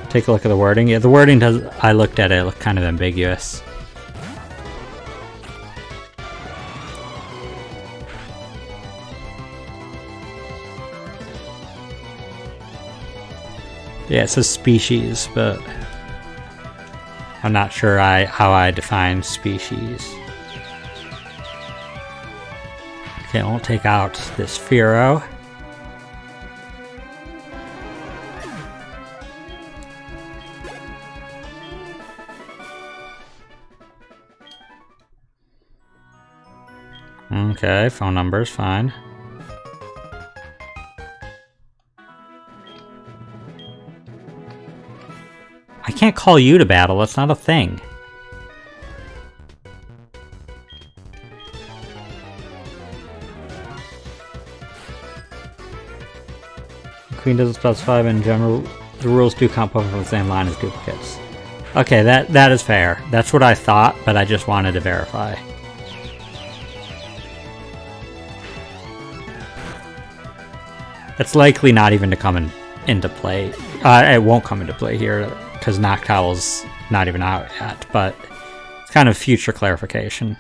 take a look at the wording. Yeah, the wording does. I looked at it. It looked kind of ambiguous. Yeah, it says species, but I'm not sure how I define species. Okay, we'll take out this Firo. Okay, phone number's fine. I can't call you to battle, that's not a thing. The Queen doesn't specify, but in general, the rules do come up from the same line as duplicates. Okay, that is fair. That's what I thought, but I just wanted to verify. It's likely not even to come into play. It won't come into play here, because Noctowl's not even out yet, but it's kind of future clarification.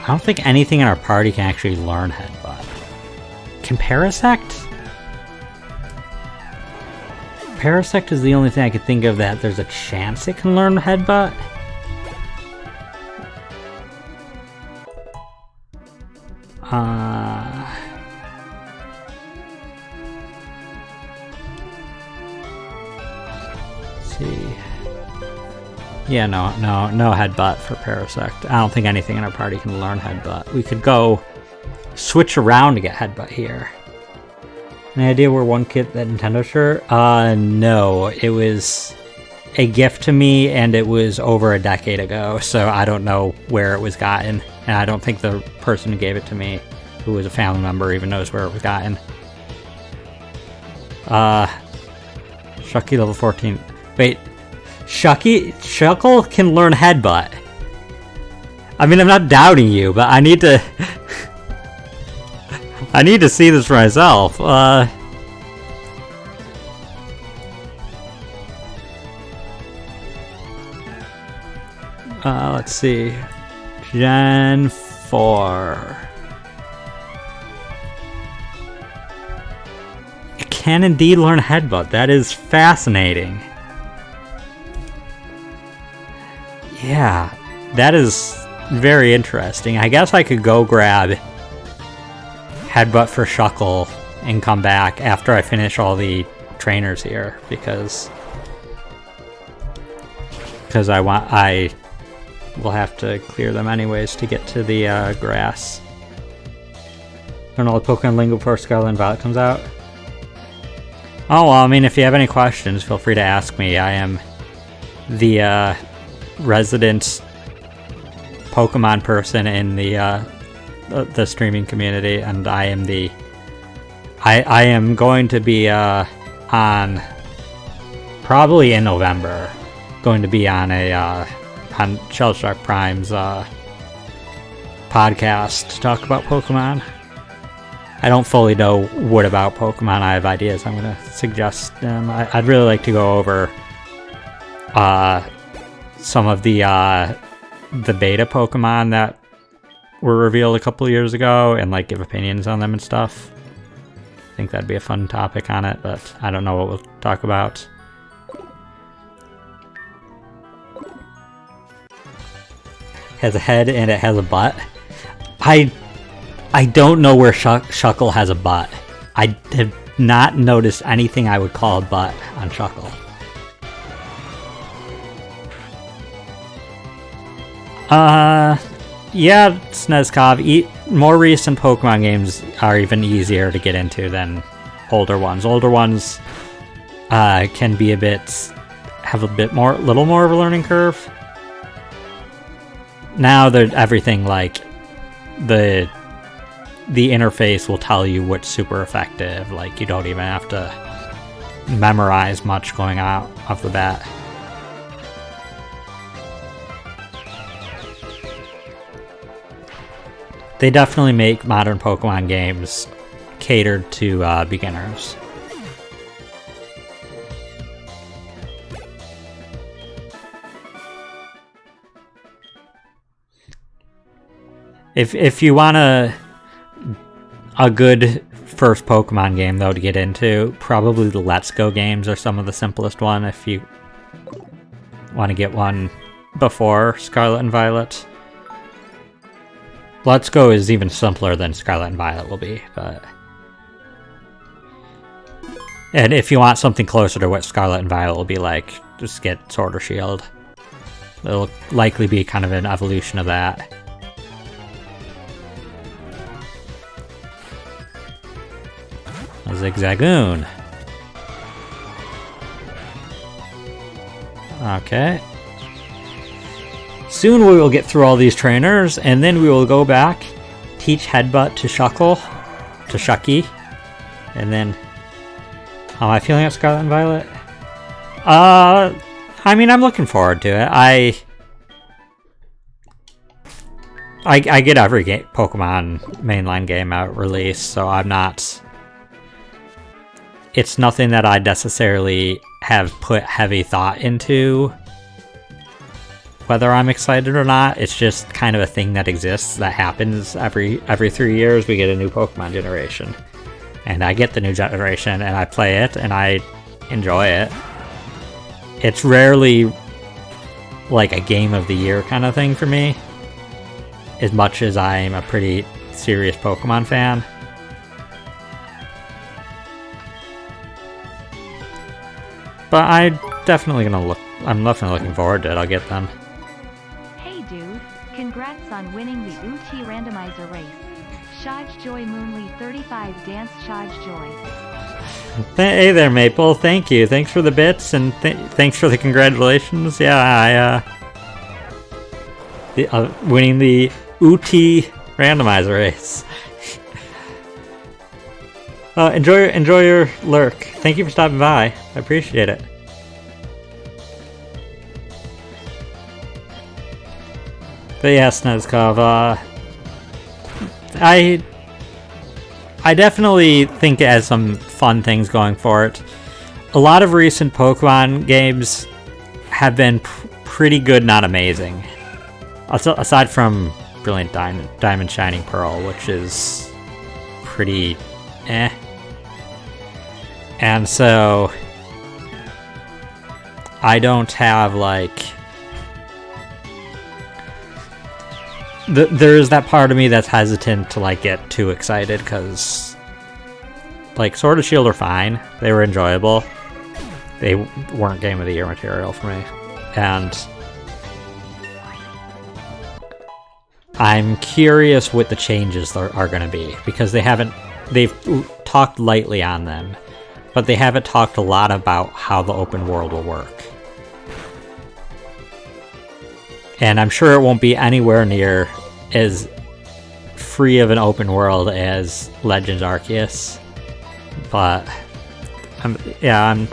I don't think anything in our party can actually learn Headbutt. Can Parasect? Parasect is the only thing I could think of that there's a chance it can learn Headbutt. Let's see. Yeah, no Headbutt for Parasect. I don't think anything in our party can learn Headbutt. We could go switch around to get Headbutt here. Any idea where one kit that Nintendo shirt? No. It was a gift to me, and it was over a decade ago, so I don't know where it was gotten. And I don't think the person who gave it to me, who was a family member, even knows where it was gotten. Shucky level 14. Wait. Shuckle can learn Headbutt. I mean, I'm not doubting you, but I need to... I need to see this for myself. Let's see. Gen 4. It can indeed learn Headbutt. That is fascinating. Yeah, that is very interesting. I guess I could go grab Headbutt for Shuckle and come back after I finish all the trainers here, because I will have to clear them anyways to get to the grass. Learn all the Pokemon lingo before Scarlet and Violet comes out. Oh, well, I mean, if you have any questions, feel free to ask me. I am the resident Pokemon person in the streaming community, and I am I am going to be on, probably in November, going to be on on Shellshock Prime's podcast to talk about Pokemon. I don't fully know what about Pokemon. I have ideas. I'm going to suggest them. I'd really like to go over some of the beta Pokemon that were revealed a couple of years ago, and like give opinions on them and stuff. I think that'd be a fun topic on it, but I don't know what we'll talk about. It has a head and it has a butt. I don't know where Shuckle has a butt. I have not noticed anything I would call a butt on Shuckle. Yeah, Snezkov, more recent Pokemon games are even easier to get into than older ones. Older ones can be have a little more of a learning curve. now everything like the interface will tell you what's super effective. Like you don't even have to memorize much going out off the bat. They definitely make modern Pokemon games catered to beginners. If you want a good first Pokemon game though to get into, probably the Let's Go games are some of the simplest one if you want to get one before Scarlet and Violet. Let's Go is even simpler than Scarlet and Violet will be, but... And if you want something closer to what Scarlet and Violet will be like, just get Sword or Shield. It'll likely be kind of an evolution of that. A Zigzagoon. Okay. Soon we will get through all these trainers, and then we will go back, teach Headbutt to Shucky, and then... How am I feeling at Scarlet and Violet? I mean, I'm looking forward to it. I get every Pokemon mainline game out released, so I'm not... It's nothing that I necessarily have put heavy thought into whether I'm excited or not. It's just kind of a thing that exists, that happens every 3 years. We get a new Pokemon generation. And I get the new generation, and I play it, and I enjoy it. It's rarely like a game of the year kind of thing for me, as much as I'm a pretty serious Pokemon fan. But I'm definitely looking forward to it. I'll get them. Hey dude, congrats on winning the UT randomizer race. Shaj Joy Moonly 35 Dance Shaj Joy. Hey there, Maple. Thank you. Thanks for the bits, and thanks for the congratulations. Yeah, winning the UT randomizer race. Enjoy your lurk. Thank you for stopping by. I appreciate it. But yeah, Snezkov, I definitely think it has some fun things going for it. A lot of recent Pokemon games have been pretty good, not amazing. Aside from Brilliant Diamond Shining Pearl, which is pretty eh. And so I don't have like... There's that part of me that's hesitant to like get too excited, because like Sword and Shield are fine. They were enjoyable. They weren't Game of the Year material for me. And I'm curious what the changes are going to be, because they've talked lightly on them, but they haven't talked a lot about how the open world will work. And I'm sure it won't be anywhere near as free of an open world as Legends Arceus. But I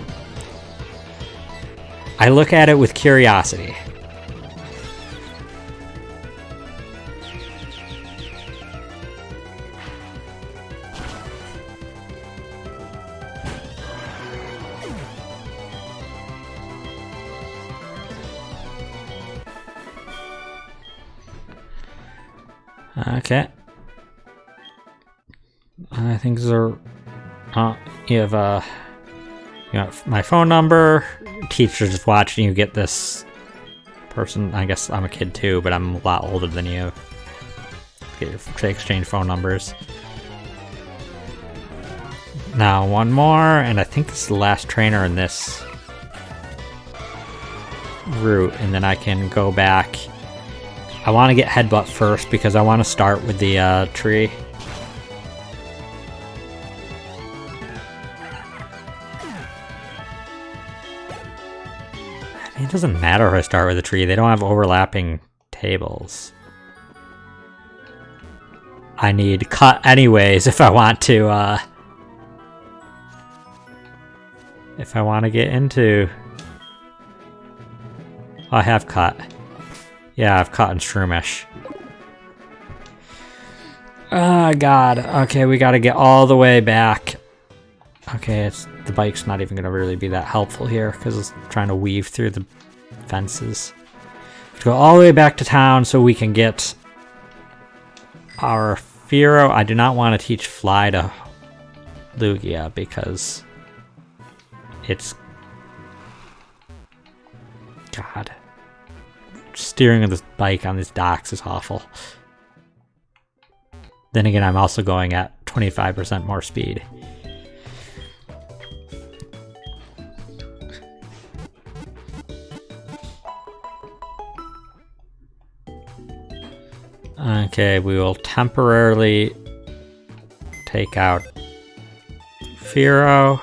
look at it with curiosity. Okay. I think these are... you have my phone number. Teacher just watching you get this person. I guess I'm a kid too, but I'm a lot older than you. To exchange phone numbers. Now one more, and I think this is the last trainer in this route, and then I can go back. I want to get Headbutt first because I want to start with the tree. I mean, it doesn't matter if I start with the tree. They don't have overlapping tables. I need cut anyways if I want to get into... Oh, I have cut. Yeah, I've cut and Shroomish. Oh god. Okay, we gotta get all the way back. Okay, the bike's not even gonna really be that helpful here because it's trying to weave through the fences. Let's go all the way back to town so we can get our Firo. I do not want to teach Fly to Lugia because it's... God. Steering of this bike on these docks is awful. Then again, I'm also going at 25% more speed. Okay, we will temporarily take out Firo.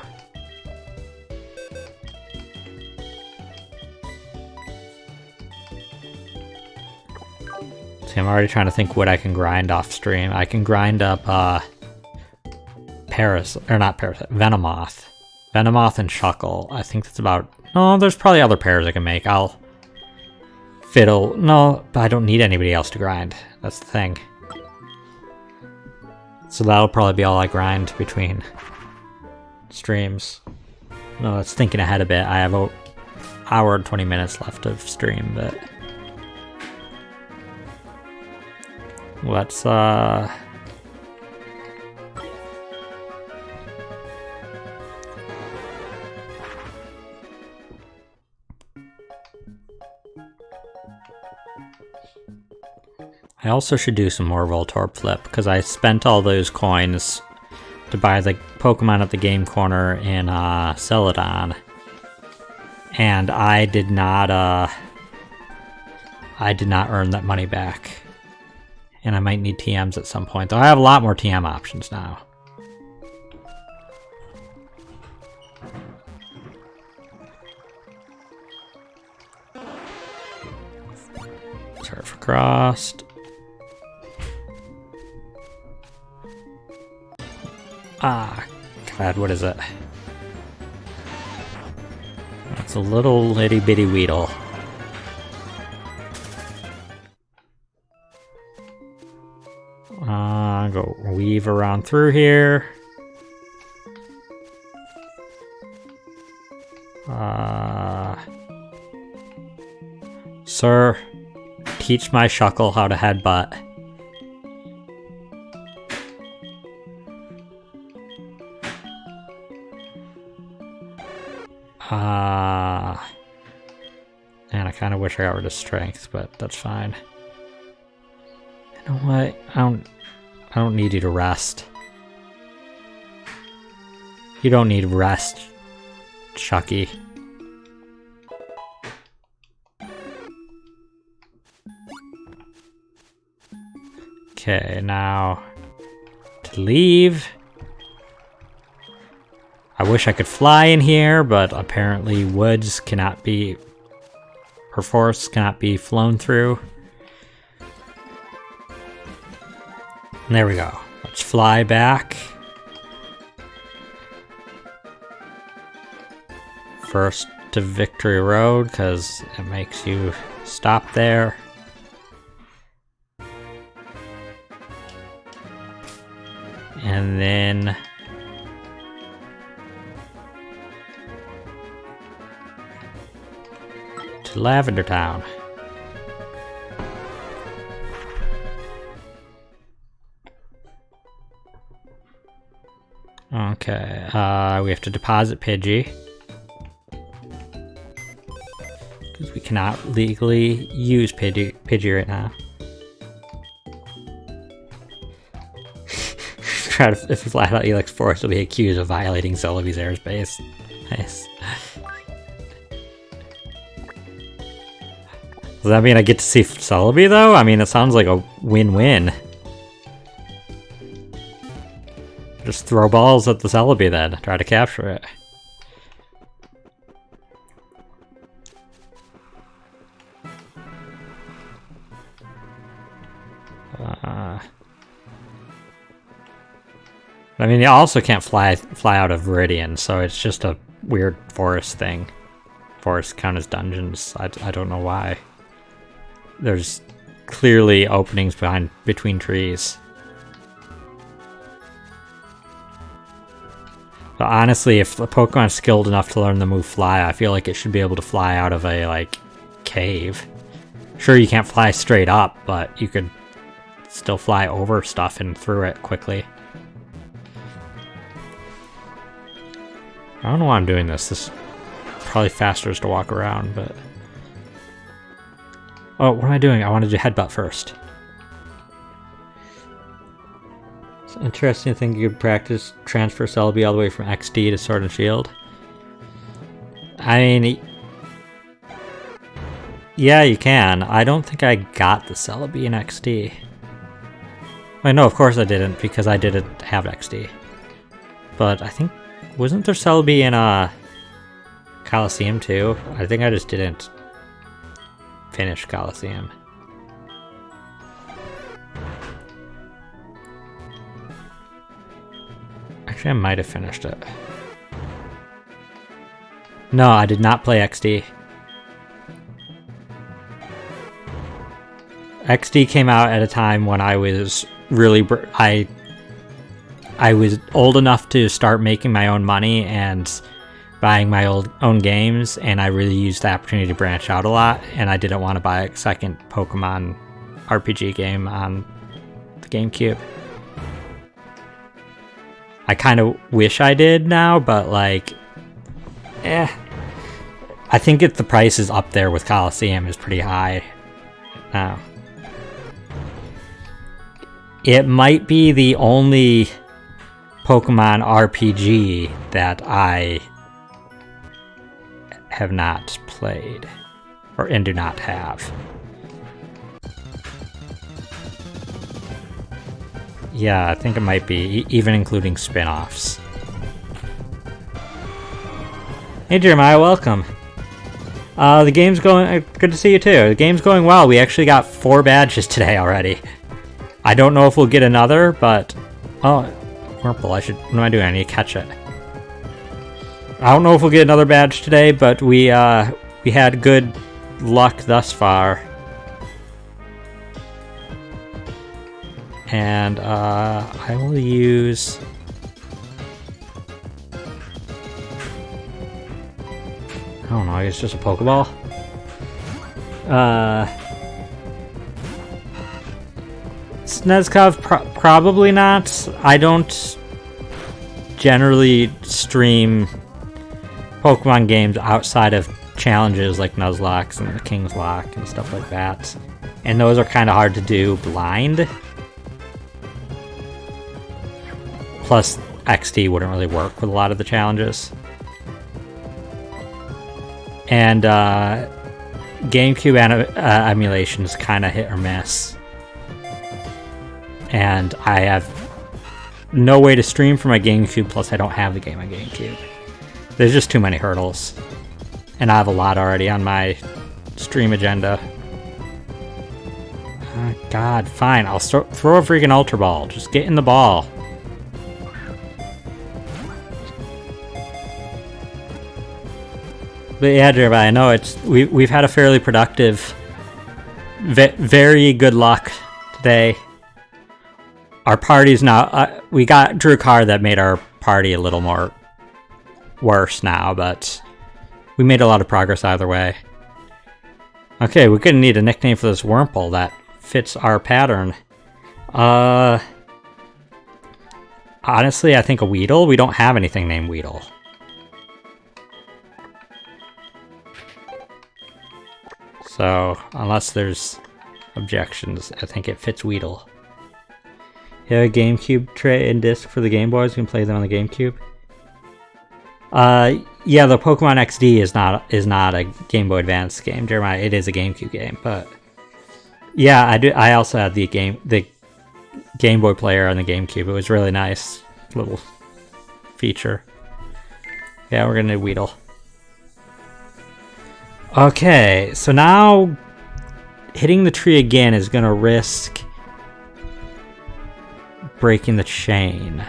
See, I'm already trying to think what I can grind off stream. I can grind up Venomoth. Venomoth and Shuckle. I think that's about... No, there's probably other pairs I can make. I'll fiddle. No, but I don't need anybody else to grind. That's the thing. So that'll probably be all I grind between streams. No, it's thinking ahead a bit. I have an hour and 20 minutes left of stream, but... Let's, I also should do some more Voltorb Flip, because I spent all those coins to buy the Pokemon at the Game Corner in, Celadon. And I did not earn that money back. And I might need TMs at some point, though I have a lot more TM options now. Surf across. Ah, God, what is it? It's a little itty bitty Weedle. Go weave around through here. Sir, teach my Shuckle how to headbutt. And I kind of wish I got rid of strength, but that's fine. You know what? I don't need you to rest. You don't need rest, Chucky. Okay, now to leave. I wish I could fly in here, but apparently woods cannot be, or forests cannot be flown through. And there we go. Let's fly back. First to Victory Road, because it makes you stop there. And then to Lavender Town. Okay, we have to deposit Pidgey. Because we cannot legally use Pidgey right now. If you fly out Elix Forest, will be accused of violating Celebi's airspace. Nice. Does that mean I get to see Celebi though? I mean, it sounds like a win-win. Just throw balls at the Celebi then, try to capture it. I mean, you also can't fly out of Viridian, so it's just a weird forest thing. Forests count as dungeons. I don't know why. There's clearly openings between trees. But honestly, if the Pokemon's skilled enough to learn the move Fly, I feel like it should be able to fly out of a, like, cave. Sure, you can't fly straight up, but you could still fly over stuff and through it quickly. I don't know why I'm doing this. This is probably faster just to walk around, but... Oh, what am I doing? I want to do headbutt first. It's an interesting thing you could practice transfer Celebi all the way from XD to Sword and Shield. I mean... Yeah, you can. I don't think I got the Celebi in XD. Wait, no, of course I didn't, because I didn't have XD. But I think... Wasn't there Celebi in Coliseum too? I think I just didn't finish Coliseum. Actually, I might have finished it. No, I did not play XD. XD came out at a time when I was really... I was old enough to start making my own money and buying my own games, and I really used the opportunity to branch out a lot, and I didn't want to buy a second Pokemon RPG game on the GameCube. I kind of wish I did now, but like, I think the price is up there with Coliseum is pretty high now. It might be the only Pokemon RPG that I have not played, and do not have. Yeah, I think it might be, even including spin-offs. Hey Jeremiah, welcome. The game's going, good to see you too. The game's going well. We actually got 4 badges today already. I don't know if we'll get another, but... Oh, Wurmple, what am I doing? I need to catch it. I don't know if we'll get another badge today, but we had good luck thus far. And I will use... I don't know, it's just a Pokeball. Snezkov, probably not. I don't generally stream Pokemon games outside of challenges like Nuzlocke and the Kingslocke and stuff like that. And those are kind of hard to do blind. Plus, XD wouldn't really work with a lot of the challenges. And GameCube emulation is kind of hit or miss. And I have no way to stream from my GameCube, plus I don't have the game on GameCube. There's just too many hurdles. And I have a lot already on my stream agenda. Oh, God, fine. I'll throw a freaking Ultra Ball. Just get in the ball. But yeah, Jeremiah, I know we've had a fairly productive, very good luck today. Our party's now, we drew a card that made our party a little more worse now, but we made a lot of progress either way. Okay, we're gonna need a nickname for this Wurmple that fits our pattern. Honestly, I think a Weedle. We don't have anything named Weedle. So, unless there's objections, I think it fits Weedle. You have a GameCube tray and disc for the Game Boys. You can play them on the GameCube. Yeah, the Pokemon XD is not a Game Boy Advance game, Jeremiah. It is a GameCube game, but yeah, I also had the Game Boy player on the GameCube. It was really nice little feature. Yeah, we're gonna do Weedle. Okay, so now hitting the tree again is gonna risk breaking the chain.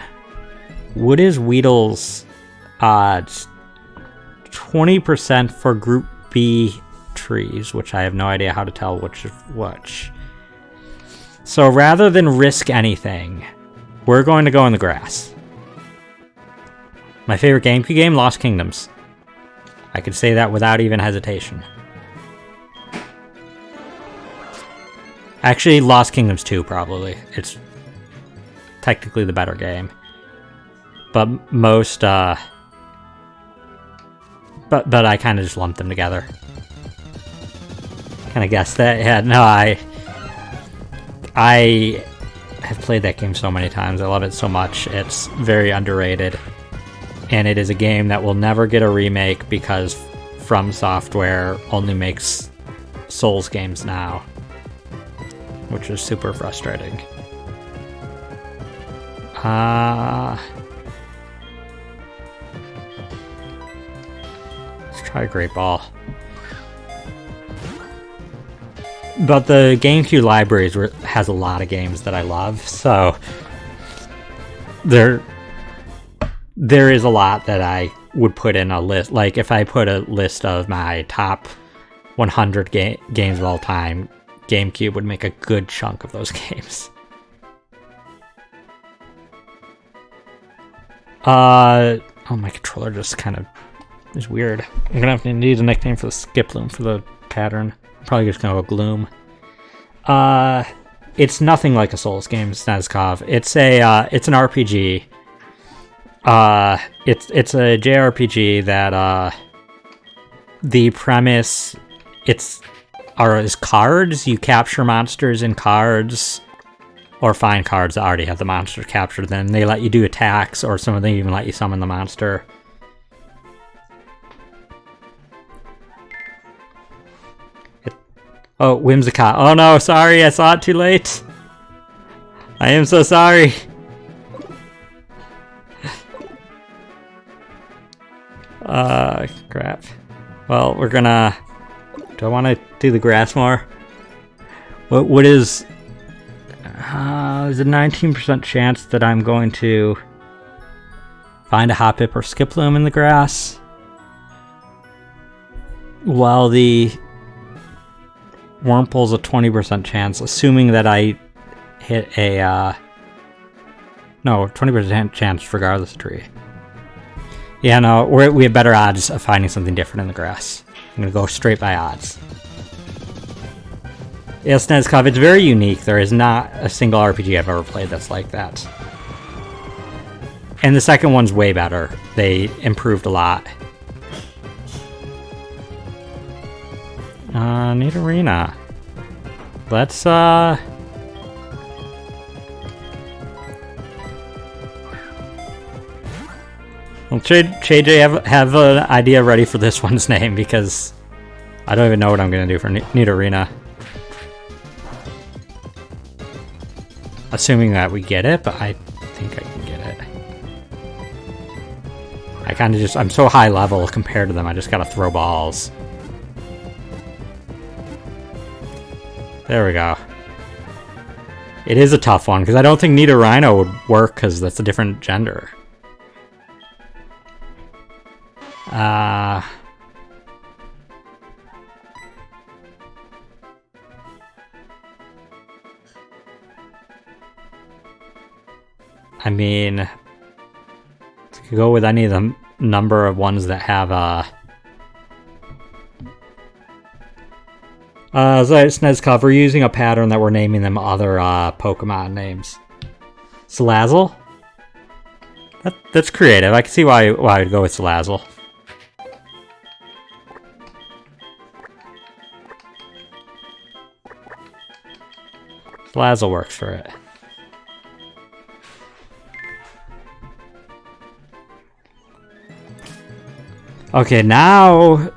What is Weedle's odds? 20% for Group B trees, which I have no idea how to tell which is which. So rather than risk anything, we're going to go in the grass. My favorite GameCube game, Lost Kingdoms. I could say that without even hesitation. Actually, Lost Kingdoms 2, probably. It's technically the better game. But most, but I kind of just lumped them together. Kind of guessed that. Yeah, no, I have played that game so many times. I love it so much. It's very underrated. And it is a game that will never get a remake because From Software only makes Souls games now. Which is super frustrating. Let's try a Great Ball. But the GameCube library has a lot of games that I love, so there is a lot that I would put in a list. Like, if I put a list of my top 100 games of all time, GameCube would make a good chunk of those games. Oh, my controller just kind of is weird. I'm gonna have to need a nickname for the skip loom for the pattern. I'm probably just gonna go Gloom. It's nothing like a Souls game, Snezkov. It's an RPG. It's a JRPG that the premise is cards. You capture monsters in cards, or find cards that already have the monster captured. Then they let you do attacks, or some of them even let you summon the monster. Oh, Whimsicott. Oh no, sorry, I saw it too late. I am so sorry. Crap. Well, we're gonna... Do I want to do the grass more? What is... there's a 19% chance that I'm going to find a Hoppip or Skiploom in the grass. While the Wurmple's a 20% chance, assuming that I hit a... No, 20% chance regardless of tree. Yeah, no, we have better odds of finding something different in the grass. I'm going to go straight by odds. Yeah, Snezkov, it's very unique. There is not a single RPG I've ever played that's like that. And the second one's way better. They improved a lot. Neat arena. Let's, well, JJ, have an idea ready for this one's name, because I don't even know what I'm going to do for Neat Arena. Assuming that we get it, but I think I can get it. I kind of just... I'm so high level compared to them, I just gotta throw balls. There we go. It is a tough one, because I don't think Nita Rhino would work, because that's a different gender. I mean, you could go with any of the number of ones that have, Snezkov, we're using a pattern that we're naming them other, Pokemon names. Salazzle? That's creative. I can see why I would go with Salazzle. Salazzle works for it. Okay, now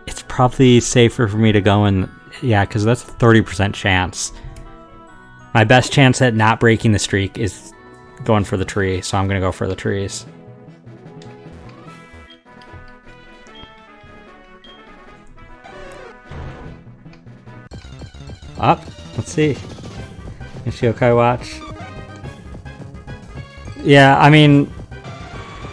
it's probably safer for me to go in... Yeah, because that's a 30% chance. My best chance at not breaking the streak is going for the tree, so I'm going to go for the trees. Up. Let's see. Ishiokai watch. Yeah, I mean...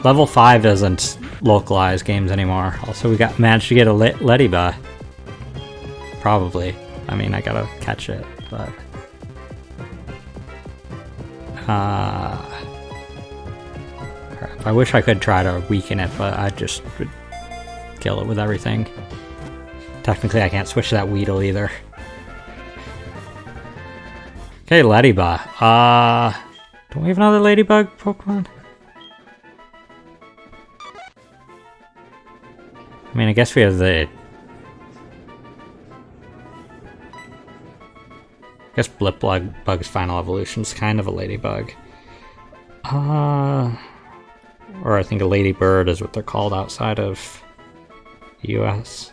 Level 5 doesn't localize games anymore. Also, we managed to get a Ladybug. Probably. I mean, I gotta catch it, but... crap. I wish I could try to weaken it, but I just would kill it with everything. Technically, I can't switch to that Weedle either. Okay, Ladybug. Don't we have another Ladybug Pokemon? I mean, I guess we have the... I guess Blipbug's final evolution is kind of a Ladybug. Or I think a Ladybird is what they're called outside of the US.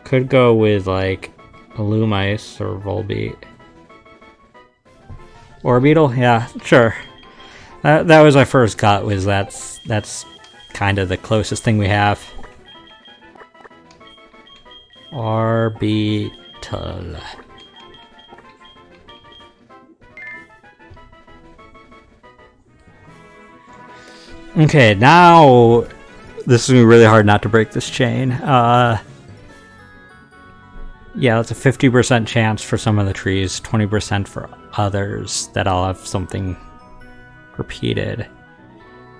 Could go with like a Lumice or Volbeat. Orbeetle? Yeah, sure. That was our first gut, was that's kind of the closest thing we have. Orbeetle. Okay, now this is gonna be really hard not to break this chain. Yeah, that's a 50% chance for some of the trees, 20% for others that I'll have something repeated.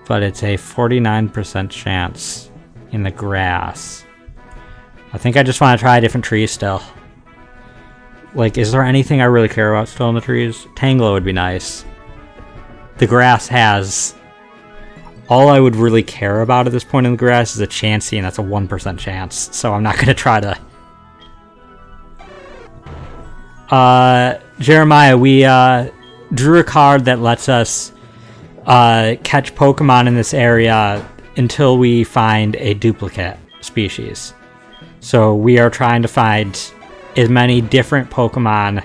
But it's a 49% chance in the grass. I think I just want to try a different tree still. Like, is there anything I really care about still in the trees? Tangela would be nice. The grass has... All I would really care about at this point in the grass is a Chansey, and that's a 1% chance. So I'm not going to try to... Jeremiah, we drew a card that lets us catch Pokemon in this area until we find a duplicate species. So we are trying to find as many different Pokemon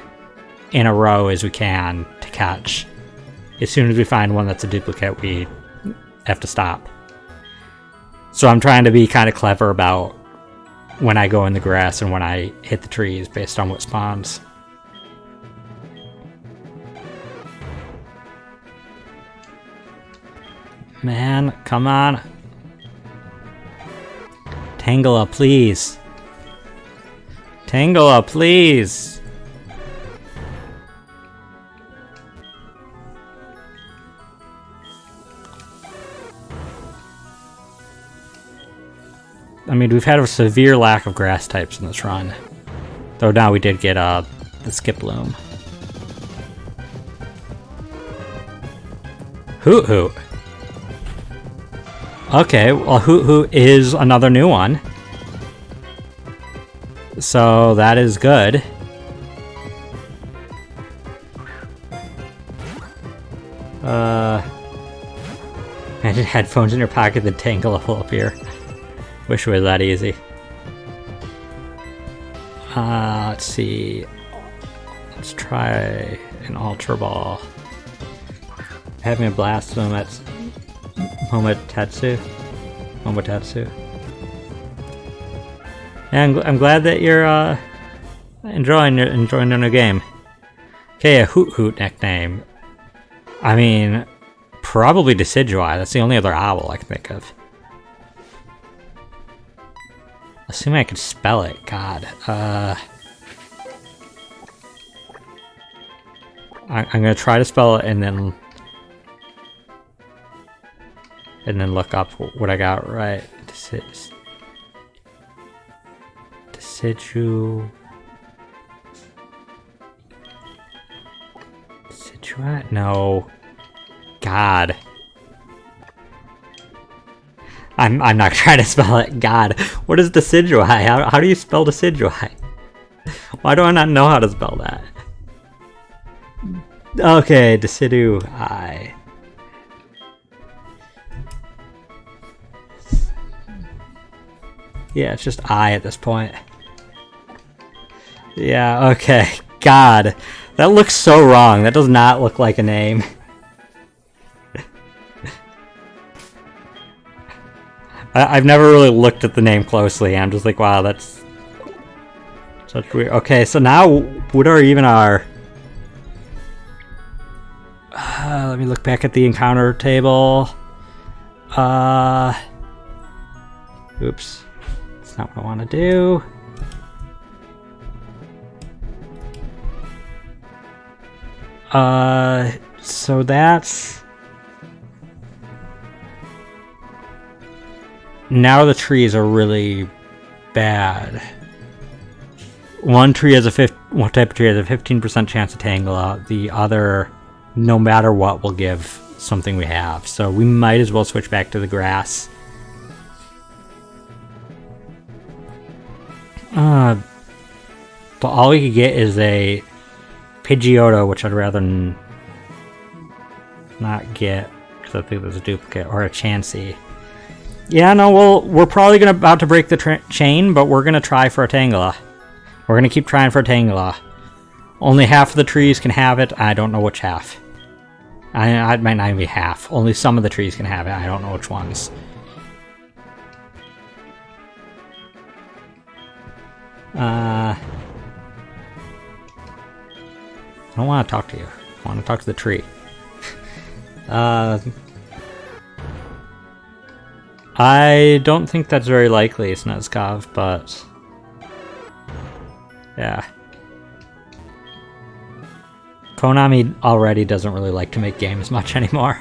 in a row as we can to catch. As soon as we find one that's a duplicate, we have to stop. So I'm trying to be kind of clever about when I go in the grass and when I hit the trees based on what spawns. Man, come on. Tangela, please. Tangela, please. I mean, we've had a severe lack of grass types in this run. Though now we did get the Skiploom. Hoot Hoot. Okay, well, Hoot Hoot is another new one. So that is good. Imagine headphones in your pocket, the Tangela will appear. Wish it was that easy. Let's see. Let's try an Ultra Ball. Having a blast them at Momotetsu. Yeah, I'm glad that you're enjoying the new game. Okay, a Hoot Hoot nickname. I mean, probably Decidueye. That's the only other owl I can think of. Assuming I could spell it. God. I'm gonna try to spell it and then look up what I got right. Decidueye? No. God. I'm not trying to spell it. God. What is Decidueye? How do you spell Decidueye? Why do I not know how to spell that? Okay, Decidueye. Yeah, it's just I at this point. Yeah, okay. God. That looks so wrong. That does not look like a name. I've never really looked at the name closely. I'm just like, wow, that's... Such weird. Okay, so now what are even our... let me look back at the encounter table. Oops. That's not what I want to do. So that's... Now the trees are really bad. One type of tree has a 15% chance of Tangela. The other, no matter what, will give something we have. So we might as well switch back to the grass. But all we could get is a Pidgeotto, which I'd rather not get, because I think there's a duplicate, or a Chansey. Yeah, no, we're probably about to break the chain, but we're going to try for a Tangela. We're going to keep trying for a Tangela. Only half of the trees can have it. I don't know which half. It might not even be half. Only some of the trees can have it. I don't know which ones. I don't want to talk to you. I want to talk to the tree. I don't think that's very likely, Snezkov, but... Yeah. Konami already doesn't really like to make games much anymore.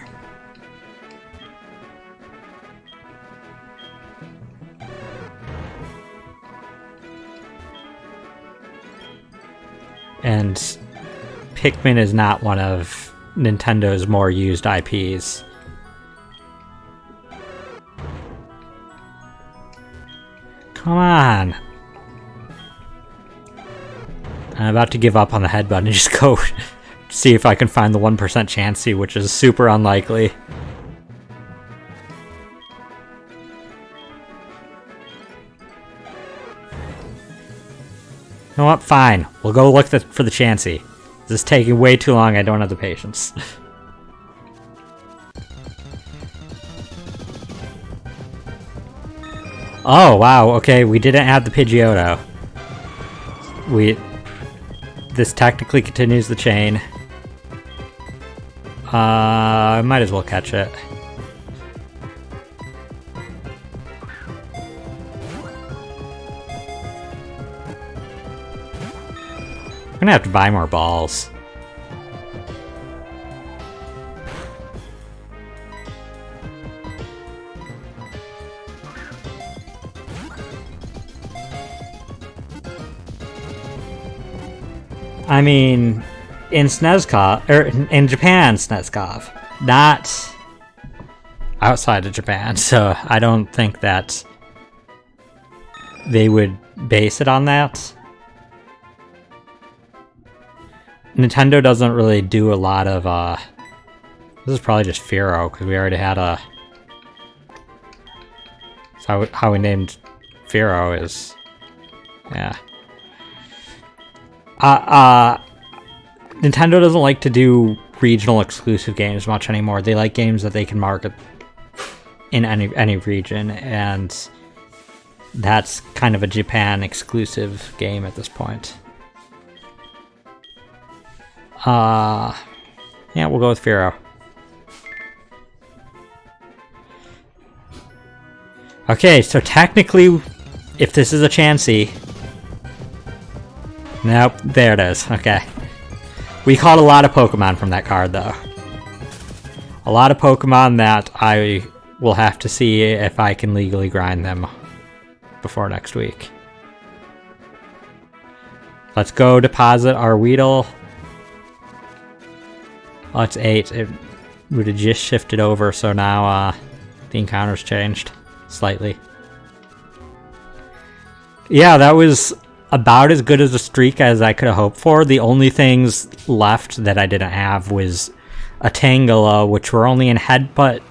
And Pikmin is not one of Nintendo's more used IPs. Come on! I'm about to give up on the headbutt and just go see if I can find the 1% Chansey, which is super unlikely. You know what? Fine. We'll go look for the Chansey. This is taking way too long. I don't have the patience. Oh, wow. Okay, we didn't add the Pidgeotto. This technically continues the chain. I might as well catch it. I'm gonna have to buy more balls. I mean, in Snezkov, or in Japan, Snezkov, not outside of Japan, so I don't think that they would base it on that. Nintendo doesn't really do a lot of, this is probably just Firo, because we already had a... So how we named Firo is... Yeah. Nintendo doesn't like to do regional exclusive games much anymore. They like games that they can market in any region, and that's kind of a Japan exclusive game at this point. Yeah, we'll go with Firo. Okay, so technically, if this is a Chansey... Nope, there it is. Okay. We caught a lot of Pokemon from that card, though. A lot of Pokemon that I will have to see if I can legally grind them before next week. Let's go deposit our Weedle. Oh, it's 8. It would have just shifted over, so now the encounter's changed slightly. Yeah, that was about as good as a streak as I could have hoped for. The only things left that I didn't have was a Tangela, which were only in Headbutt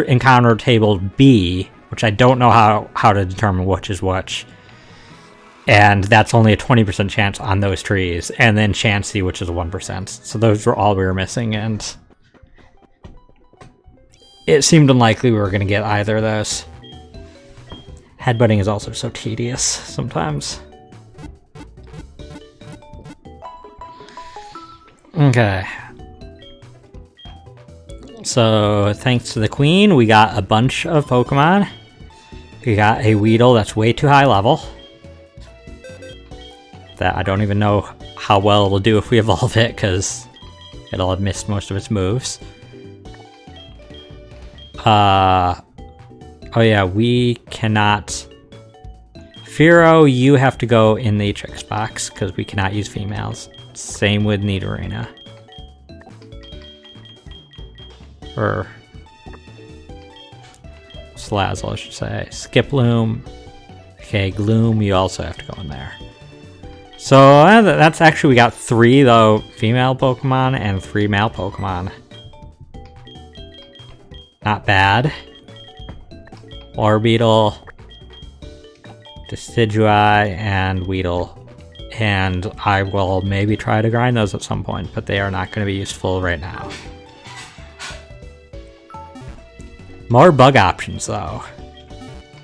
encounter table B, which I don't know how to determine which is which. And that's only a 20% chance on those trees. And then Chansey, which is a 1%. So those were all we were missing, and it seemed unlikely we were going to get either of those. Headbutting is also so tedious sometimes. Okay. So, thanks to the queen, we got a bunch of Pokemon. We got a Weedle that's way too high level. That I don't even know how well it'll do if we evolve it, because it'll have missed most of its moves. Oh yeah, we cannot... Firo, you have to go in the chicks box, because we cannot use females. Same with Nidorina. Or Salazzle, I should say. Skiploom. Okay, Gloom, you also have to go in there. So that's actually, we got 3 though female Pokemon and 3 male Pokemon. Not bad. Orbeetle, Decidueye, and Weedle. And I will maybe try to grind those at some point, but they are not going to be useful right now. More bug options, though.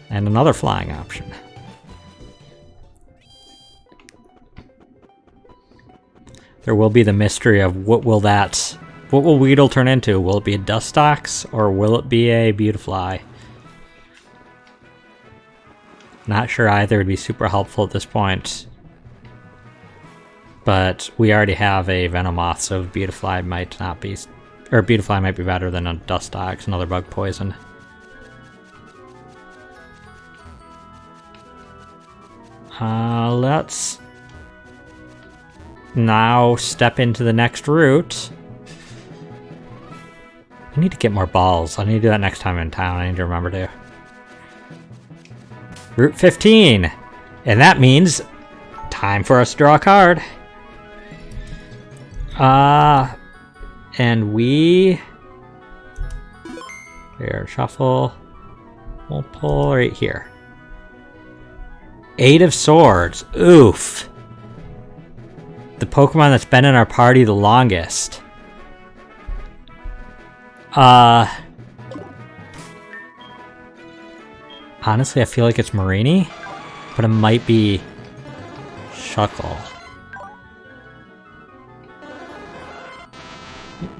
And another flying option. There will be the mystery of what will Weedle turn into? Will it be a Dustox, or will it be a Beautifly? Not sure either would be super helpful at this point. But we already have a Venomoth, so Beautifly might not be... Or Beautifly might be better than a Dustox, another bug poison. Let's now step into the next route. I need to get more balls. I need to do that next time in town. I need to remember to. Route 15! And that means time for us to draw a card. And we here, shuffle. We'll pull right here. 8 of Swords. Oof. The Pokemon that's been in our party the longest. Honestly, I feel like it's Marini, but it might be Shuckle.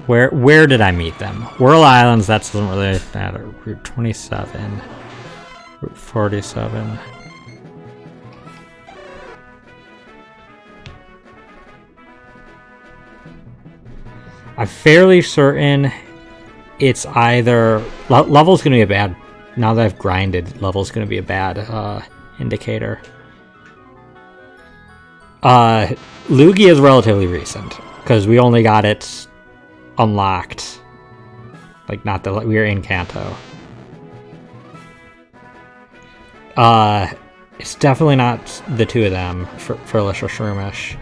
Where did I meet them? Whirl Islands, that doesn't really matter. Route 27. Route 47. I'm fairly certain it's either... Level's going to be a bad... Now that I've grinded, level's going to be a bad indicator. Lugia is relatively recent, because we only got it unlocked. Like, not that we were in Kanto. It's definitely not the 2 of them, Frillish or Shroomish.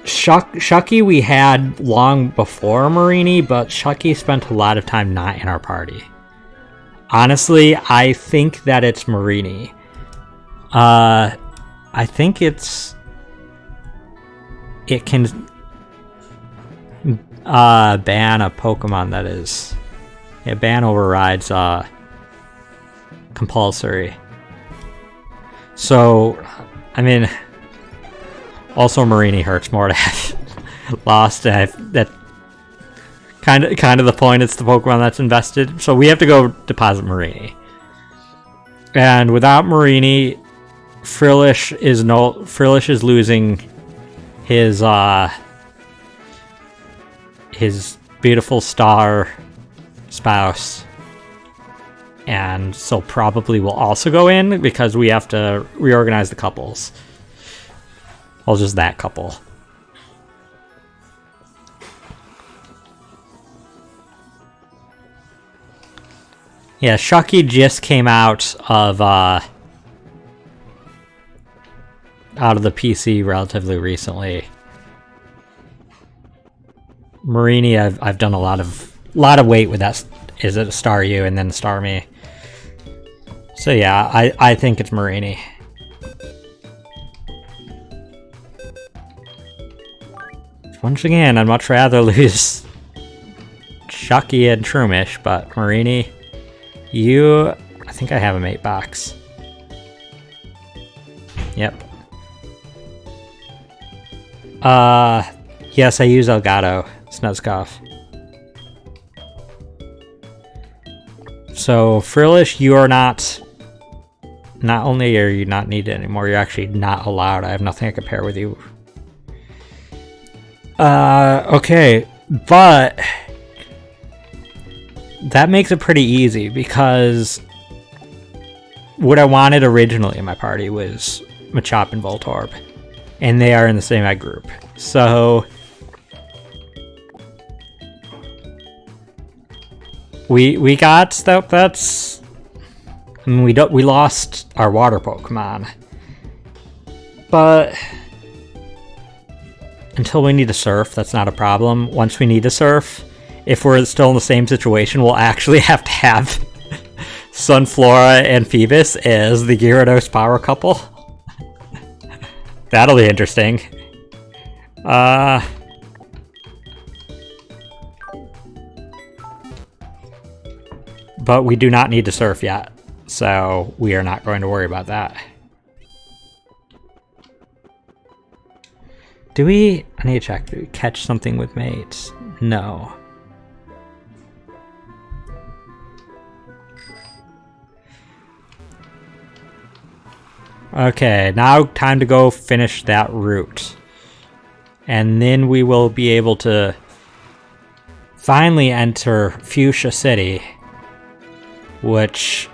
Shucky we had long before Marini, but Shucky spent a lot of time not in our party. Honestly, I think that it's Marini. I think it can ban a Pokemon that is... Yeah, ban overrides compulsory. So, I mean... Also, Marini hurts more to have lost. That kind of the point. It's the Pokemon that's invested. So we have to go deposit Marini. And without Marini, Frillish is losing his beautiful star spouse. And so probably will also go in because we have to reorganize the couples. Well, just that couple. Yeah, Shucky just came out of the PC relatively recently. Marini, I've done a lot of weight with that. Is it a Staryu and then Starmie? So yeah, I think it's Marini. Once again, I'd much rather lose Shucky and Shroomish, but Marini, I think I have a mate box. Yep. Yes, I use Elgato, Snuzkoff. So, Frillish, you are not only are you not needed anymore, you're actually not allowed. I have nothing I can pair with you. Okay, but that makes it pretty easy because what I wanted originally in my party was Machop and Voltorb, and they are in the same egg group. So we got that's. I mean, we lost our water Pokemon, but until we need to surf, that's not a problem. Once we need to surf, if we're still in the same situation, we'll actually have to have Sunflora and Phoebus as the Gyarados power couple. That'll be interesting. But we do not need to surf yet, so we are not going to worry about that. I need to check. Do we catch something with mates? No. Okay, now time to go finish that route. And then we will be able to finally enter Fuschia City, which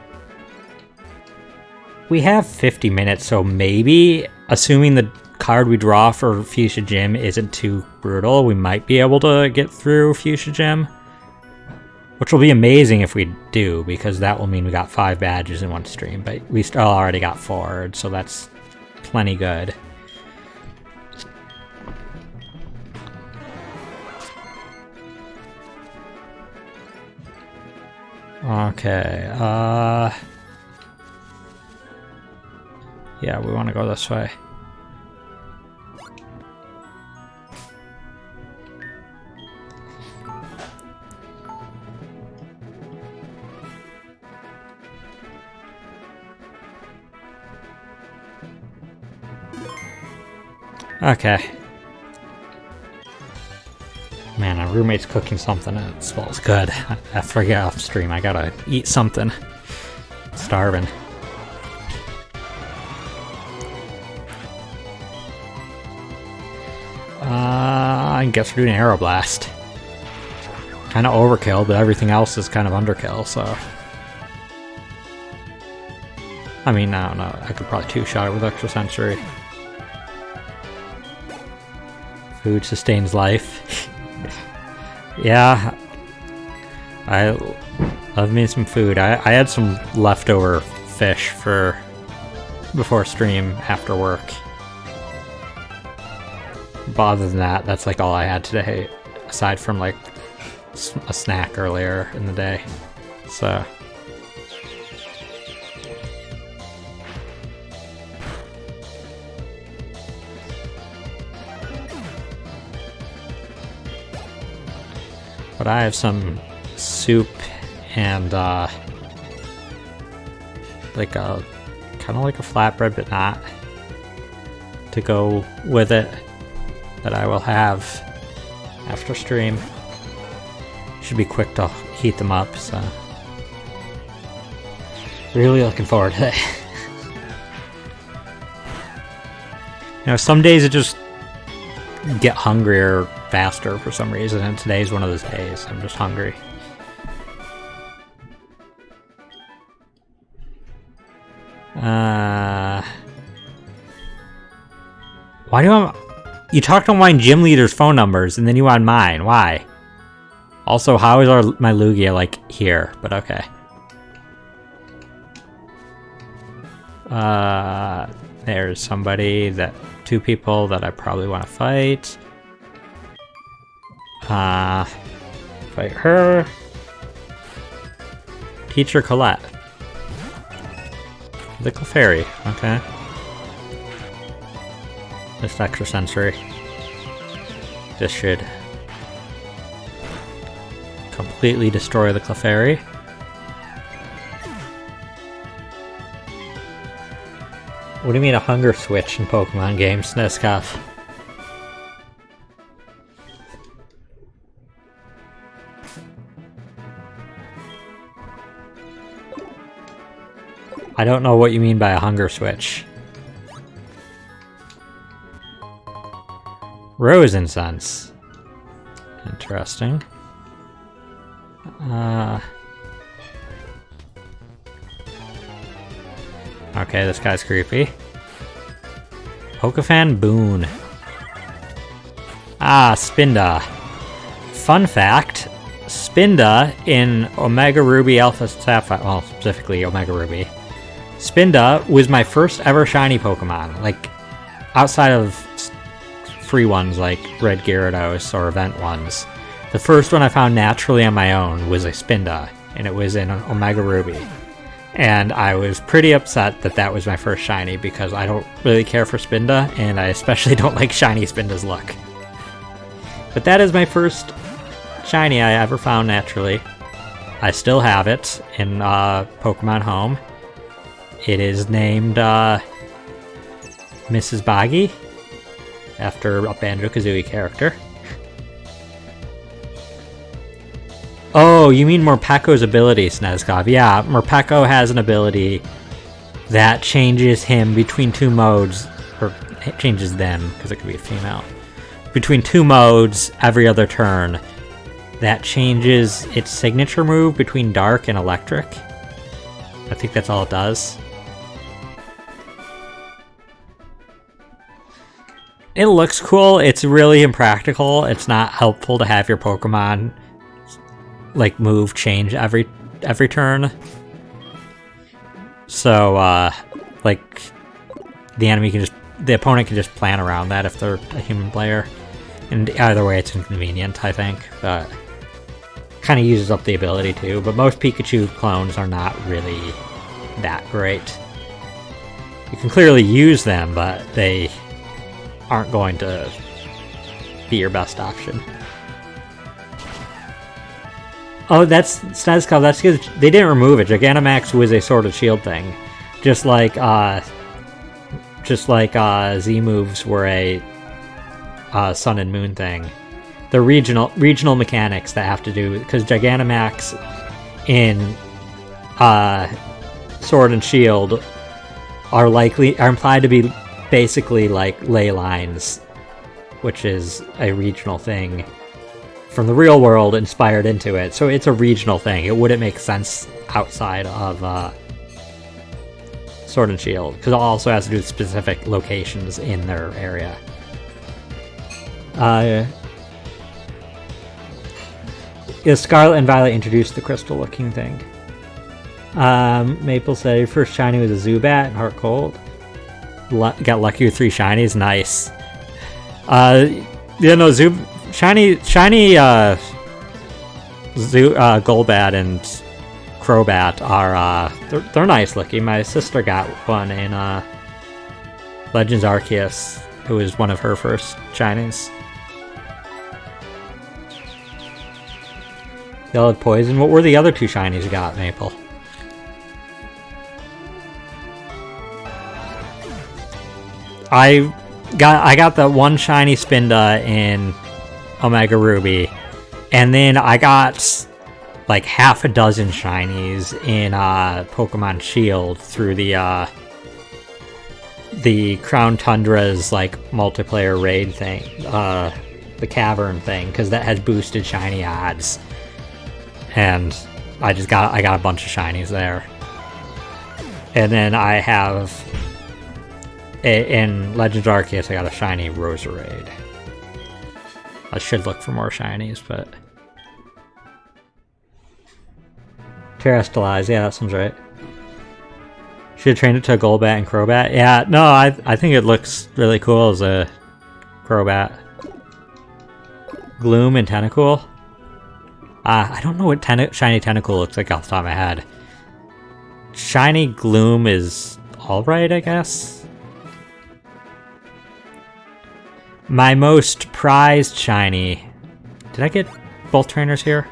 we have 50 minutes, so maybe, assuming the card we draw for Fuschia Gym isn't too brutal, we might be able to get through Fuschia Gym. Which will be amazing if we do, because that will mean we got 5 badges in one stream, but we still already got 4, so that's plenty good. Okay, yeah, we want to go this way. Okay. Man, our roommate's cooking something and it smells good. After I get off stream, I gotta eat something. Starving. I guess we're doing Aeroblast. Kind of overkill, but everything else is kind of underkill, so... I mean, I don't know. I could probably two-shot it with Extrasensory. Food sustains life. Yeah. I love me some food. I had some leftover fish for before stream after work. But other than that, that's like all I had today, aside from like a snack earlier in the day. So... But I have some soup and like a kind of like a flatbread, but not, to go with it, that I will have after stream. Should be quick to heat them up, so really looking forward to it. You know, some days it just get hungrier faster for some reason, and today's one of those days. I'm just hungry. Why do I... You talked on my gym leader's phone numbers, and then you on mine. Why? Also, how is my Lugia, like, here? But okay. There's somebody two people that I probably want to fight. Fight her. Teacher Colette. The Clefairy, okay. Just Extrasensory. This should completely destroy the Clefairy. What do you mean a hunger switch in Pokemon games, Snizkoff? I don't know what you mean by a hunger switch. Rose incense. Interesting. Okay, this guy's creepy. Pokefan Boon. Ah, Spinda. Fun fact, Spinda in Omega Ruby Alpha Sapphire, well, specifically Omega Ruby, Spinda was my first ever shiny Pokemon. Like, outside of free ones like Red Gyarados or event ones, the first one I found naturally on my own was a Spinda, and it was in Omega Ruby. And I was pretty upset that that was my first shiny because I don't really care for Spinda, and I especially don't like shiny Spinda's look. But that is my first shiny I ever found naturally. I still have it in Pokemon Home. It is named Mrs. Boggy, after a Banjo-Kazooie character. Oh, you mean Morpeko's ability, Snezkov. Yeah, Morpeko has an ability that changes him between two modes, or changes them, because it could be a female, between two modes every other turn. That changes its signature move between dark and electric. I think that's all it does. It looks cool. It's really impractical. It's not helpful to have your Pokemon like move change every turn. So like the opponent can just plan around that if they're a human player. And either way it's inconvenient, I think. But kind of uses up the ability too. But most Pikachu clones are not really that great. You can clearly use them, but they aren't going to be your best option. Oh, that's Snezkov. That's because they didn't remove it. Gigantamax was a Sword and Shield thing, just like Z moves were a Sun and Moon thing. They're regional mechanics that have to do because Gigantamax in Sword and Shield are implied to be basically like ley lines, which is a regional thing from the real world inspired into it. So it's a regional thing. It wouldn't make sense outside of Sword and Shield, because it also has to do with specific locations in their area. Scarlet and Violet introduced the crystal-looking thing. Maple said your first shiny was a Zubat in Heart Cold. Got lucky with 3 shinies. Nice. Shiny Golbat and Crobat are they're nice looking. My sister got one in Legends Arceus. It was one of her first shinies. Yellow Poison. What were the other 2 shinies you got, Maple? I got the one shiny Spinda in Omega Ruby, and then I got like half a dozen shinies in Pokemon Shield through the Crown Tundra's like multiplayer raid thing, the cavern thing, because that has boosted shiny odds, and I got a bunch of shinies there. And then I have in Legends Arceus I got a shiny Roserade. I should look for more shinies, but Terrastalize, yeah, that sounds right. Should have trained it to a Golbat and Crobat. Yeah, no, I think it looks really cool as a Crobat. Gloom and Tentacool. I don't know what shiny Tentacool looks like off the top of my head. Shiny Gloom is alright, I guess. My most prized shiny. Did I get both trainers here?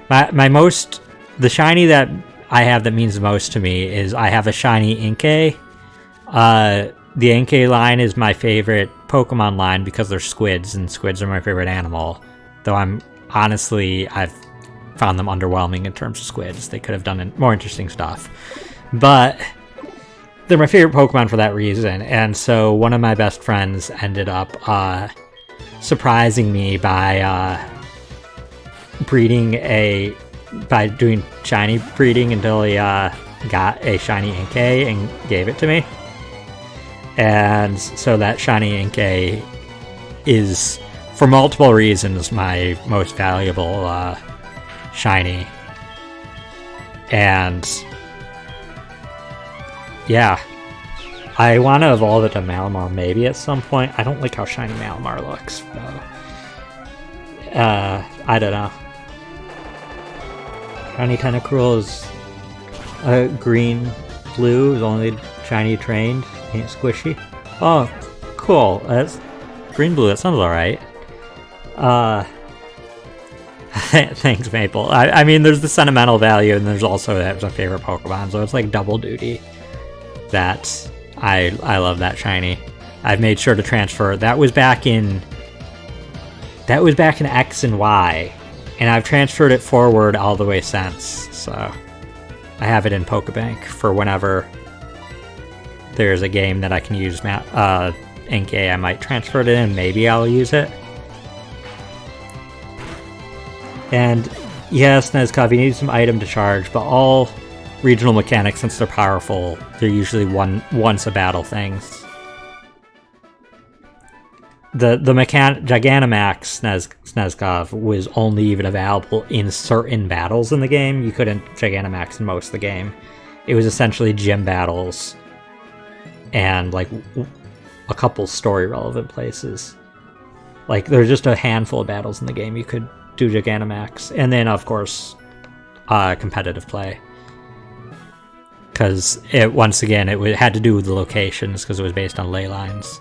The shiny that I have that means the most to me is I have a shiny Inkay. The Inkay line is my favorite Pokemon line because they're squids, and squids are my favorite animal. Though I've found them underwhelming in terms of squids. They could have done more interesting stuff. But they're my favorite Pokemon for that reason, and so one of my best friends ended up surprising me by doing shiny breeding until he got a shiny Inkay and gave it to me. And so that shiny Inkay is, for multiple reasons, my most valuable shiny. And yeah, I want to evolve it to Malamar maybe at some point. I don't like how shiny Malamar looks, though. I don't know. Shiny Tentacruel is green, blue, is only shiny trained, ain't squishy. Oh, cool. That's green, blue, that sounds alright. Thanks, Maple. I mean, there's the sentimental value, and there's also that was my favorite Pokemon, so it's like double duty. That I love that shiny. I've made sure to transfer. That was back in X and Y, and I've transferred it forward all the way since. So I have it in Pokebank for whenever there's a game that I can use Inkay. I might transfer it in, maybe I'll use it. And yes, Nezkov, you need some item to charge, but all regional mechanics, since they're powerful, they're usually once a battle things. The Gigantamax Snezkov was only even available in certain battles in the game. You couldn't Gigantamax in most of the game. It was essentially gym battles and like a couple story relevant places. Like there's just a handful of battles in the game you could do Gigantamax, and then of course competitive play. Because once again, it had to do with the locations because it was based on ley lines.